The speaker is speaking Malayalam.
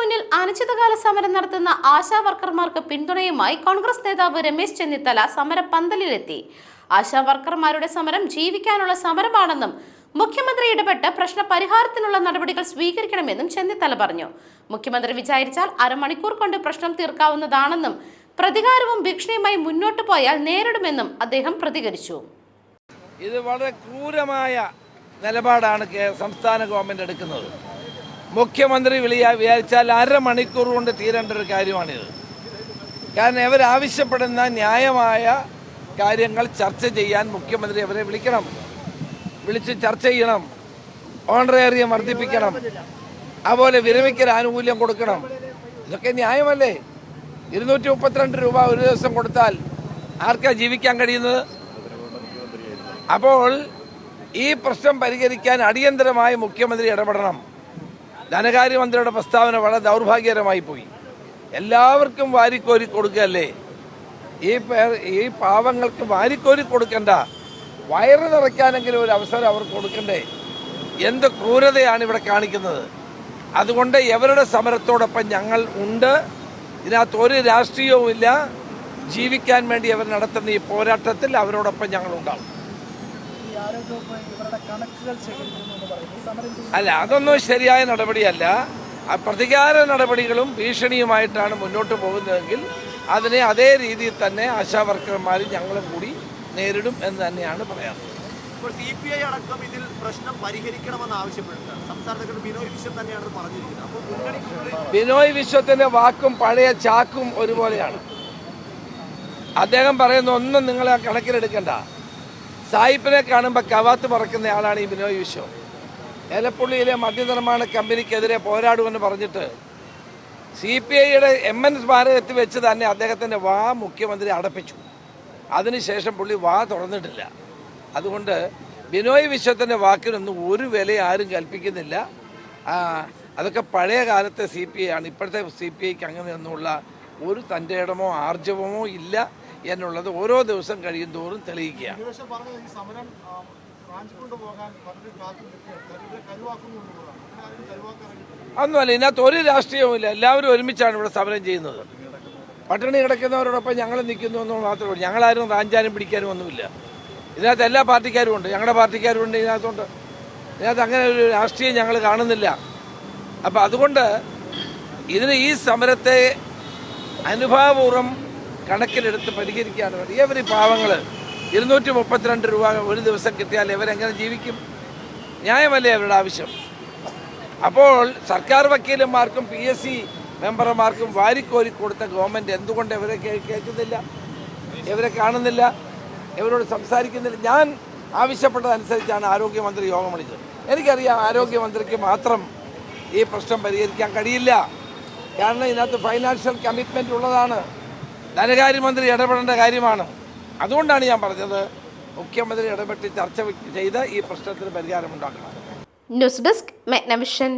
മുന്നിൽ അനിശ്ചിതകാല സമരം നടത്തുന്ന ആശാ വർക്കർമാർക്ക് പിന്തുണയുമായി കോൺഗ്രസ് നേതാവ് രമേശ് ചെന്നിത്തല സമരപന്തലിലെത്തി. ആശാ വർക്കർമാരുടെ സമരം ജീവിക്കാനുള്ള സമരമാണെന്നും മുഖ്യമന്ത്രി ഇടപെട്ട് പ്രശ്ന പരിഹാരത്തിനുള്ള നടപടികൾ സ്വീകരിക്കണമെന്നും ചെന്നിത്തല പറഞ്ഞു. മുഖ്യമന്ത്രി വിചാരിച്ചാൽ അരമണിക്കൂർ കൊണ്ട് പ്രശ്നം തീർക്കാവുന്നതാണെന്നും പ്രതികാരവും ഭീഷണിയുമായി മുന്നോട്ടു പോയാൽ നേരിടുമെന്നും അദ്ദേഹം പ്രതികരിച്ചു. ഇത് വളരെ ക്രൂരമായ നിലപാടാണ് സംസ്ഥാന ഗവൺമെന്റ് എടുക്കുന്നത്. മുഖ്യമന്ത്രി വിചാരിച്ചാൽ അരമണിക്കൂർ കൊണ്ട് തീരേണ്ട ഒരു കാര്യമാണിത്. കാരണം ഇവരാവശ്യപ്പെടുന്ന ന്യായമായ കാര്യങ്ങൾ ചർച്ച ചെയ്യാൻ മുഖ്യമന്ത്രി അവരെ വിളിച്ച് ചർച്ച ചെയ്യണം. ഓണറേറിയം വർദ്ധിപ്പിക്കണം, അതുപോലെ വിരമിക്കൽ ആനുകൂല്യം കൊടുക്കണം. ഇതൊക്കെ ന്യായമല്ലേ? 232 രൂപ ഒരു ദിവസം കൊടുത്താൽ ആർക്കാ ജീവിക്കാൻ കഴിയുന്നത്? അപ്പോൾ ഈ പ്രശ്നം പരിഹരിക്കാൻ അടിയന്തരമായി മുഖ്യമന്ത്രി ഇടപെടണം. ധനകാര്യമന്ത്രിയുടെ പ്രസ്താവന വളരെ ദൗർഭാഗ്യകരമായി പോയി. എല്ലാവർക്കും വാരിക്കോരി കൊടുക്കല്ലേ? ഈ പാവങ്ങൾക്ക് വാരിക്കോരി കൊടുക്കണ്ട, വയറ് നിറയ്ക്കാനെങ്കിലും ഒരു അവസരം അവർക്ക് കൊടുക്കണ്ടേ? എന്ത് ക്രൂരതയാണ് ഇവിടെ കാണിക്കുന്നത്. അതുകൊണ്ട് ഇവരുടെ സമരത്തോടൊപ്പം ഞങ്ങൾ ഉണ്ട്. ഇതിനകത്ത് ഒരു രാഷ്ട്രീയവുമില്ല. ജീവിക്കാൻ വേണ്ടി അവർ നടത്തുന്ന ഈ പോരാട്ടത്തിൽ അവരോടൊപ്പം ഞങ്ങളുണ്ടാവും. അല്ല, അതൊന്നും ശരിയായ നടപടിയല്ല. പ്രതികാര നടപടികളും ഭീഷണിയുമായിട്ടാണ് മുന്നോട്ട് പോകുന്നതെങ്കിൽ അതിനെ അതേ രീതിയിൽ തന്നെ ആശാ വർക്കർമാരും ഞങ്ങളും കൂടി നേരിടും എന്ന് തന്നെയാണ് പറയാറുള്ളത്. CPI അടക്കം ഇതിൽ പ്രശ്നം പരിഹരിക്കണമെന്ന് ആവശ്യപ്പെട്ടിട്ടുണ്ട്. സംസ്ഥാന സെക്രട്ടറി ബിനോയ് വിശ്വം തന്നെയാണ് പറഞ്ഞിരിക്കുന്നത്. ബിനോയ് വിശ്വത്തിന്റെ വാക്കും പഴയ ചാക്കും ഒരുപോലെയാണ്. അദ്ദേഹം പറയുന്ന ഒന്നും നിങ്ങൾ കണക്കിലെടുക്കണ്ട. സായിപ്പിനെ കാണുമ്പോൾ കവാത്ത് പറക്കുന്ന ആളാണ് ഈ ബിനോയ് വിശ്വം. ഏലപ്പുള്ളിയിലെ മദ്യനിർമ്മാണ കമ്പനിക്കെതിരെ പോരാടുമെന്ന് പറഞ്ഞിട്ട് CPIയുടെ MN സ്മാരകത്തിൽ വെച്ച് തന്നെ അദ്ദേഹത്തിൻ്റെ വാ മുഖ്യമന്ത്രി അടപ്പിച്ചു. അതിനുശേഷം പുള്ളി വാ തുറന്നിട്ടില്ല. അതുകൊണ്ട് ബിനോയ് വിശ്വത്തിൻ്റെ വാക്കിനൊന്നും ഒരു വില ആരും കൽപ്പിക്കുന്നില്ല. അതൊക്കെ പഴയ കാലത്തെ CPI ആണ്. ഇപ്പോഴത്തെ CPIക്ക് അങ്ങനെയൊന്നുമുള്ള ഒരു തൻ്റെ ഇടമോ ആർജവമോ ഇല്ല എന്നുള്ളത് ഓരോ ദിവസം കഴിയും തോറും തെളിയിക്കുകയാണ്. ഒന്നുമല്ല, ഇതിനകത്ത് ഒരു രാഷ്ട്രീയവുമില്ല. എല്ലാവരും ഒരുമിച്ചാണ് ഇവിടെ സമരം ചെയ്യുന്നത്. പട്ടിണി കിടക്കുന്നവരോടൊപ്പം ഞങ്ങൾ നിൽക്കുന്നു എന്ന് മാത്രമേ ഉള്ളൂ. ഞങ്ങളാരും റാഞ്ചാനും പിടിക്കാനും ഒന്നുമില്ല. ഇതിനകത്ത് എല്ലാ പാർട്ടിക്കാരും ഉണ്ട്, ഞങ്ങളുടെ പാർട്ടിക്കാരും ഉണ്ട്. ഇതിനകത്ത് അങ്ങനെ ഒരു രാഷ്ട്രീയം ഞങ്ങൾ കാണുന്നില്ല. അപ്പം അതുകൊണ്ട് ഈ സമരത്തെ അനുഭാവപൂർവ്വം കണക്കിലെടുത്ത് പരിഹരിക്കുകയാണ് വേണ്ടി. ഇവർ പാവങ്ങൾ 232 രൂപ ഒരു ദിവസം കിട്ടിയാൽ ഇവരെങ്ങനെ ജീവിക്കും? ന്യായമല്ലേ അവരുടെ ആവശ്യം? അപ്പോൾ സർക്കാർ വക്കീലന്മാർക്കും PSC മെമ്പർമാർക്കും വാരിക്കോരി കൊടുത്ത ഗവൺമെൻറ് എന്തുകൊണ്ട് ഇവരെ കേൾക്കുന്നില്ല, ഇവരെ കാണുന്നില്ല, ഇവരോട് സംസാരിക്കുന്നില്ല? ഞാൻ ആവശ്യപ്പെട്ടതനുസരിച്ചാണ് ആരോഗ്യമന്ത്രി യോഗം വിളിച്ചത്. എനിക്കറിയാം ആരോഗ്യമന്ത്രിക്ക് മാത്രം ഈ പ്രശ്നം പരിഹരിക്കാൻ കഴിയില്ല. കാരണം ഇതിനകത്ത് ഫൈനാൻഷ്യൽ കമ്മിറ്റ്മെൻ്റ് ഉള്ളതാണ്. ധനകാര്യമന്ത്രി ഇടപെടേണ്ട കാര്യമാണ്. അതുകൊണ്ടാണ് ഞാൻ പറഞ്ഞത് മുഖ്യമന്ത്രി ഇടപെട്ട് ചർച്ച ചെയ്ത് ഈ പ്രശ്നത്തിന് പരിഹാരമുണ്ടാക്കണം. News desk മെഗ്നവിഷൻ.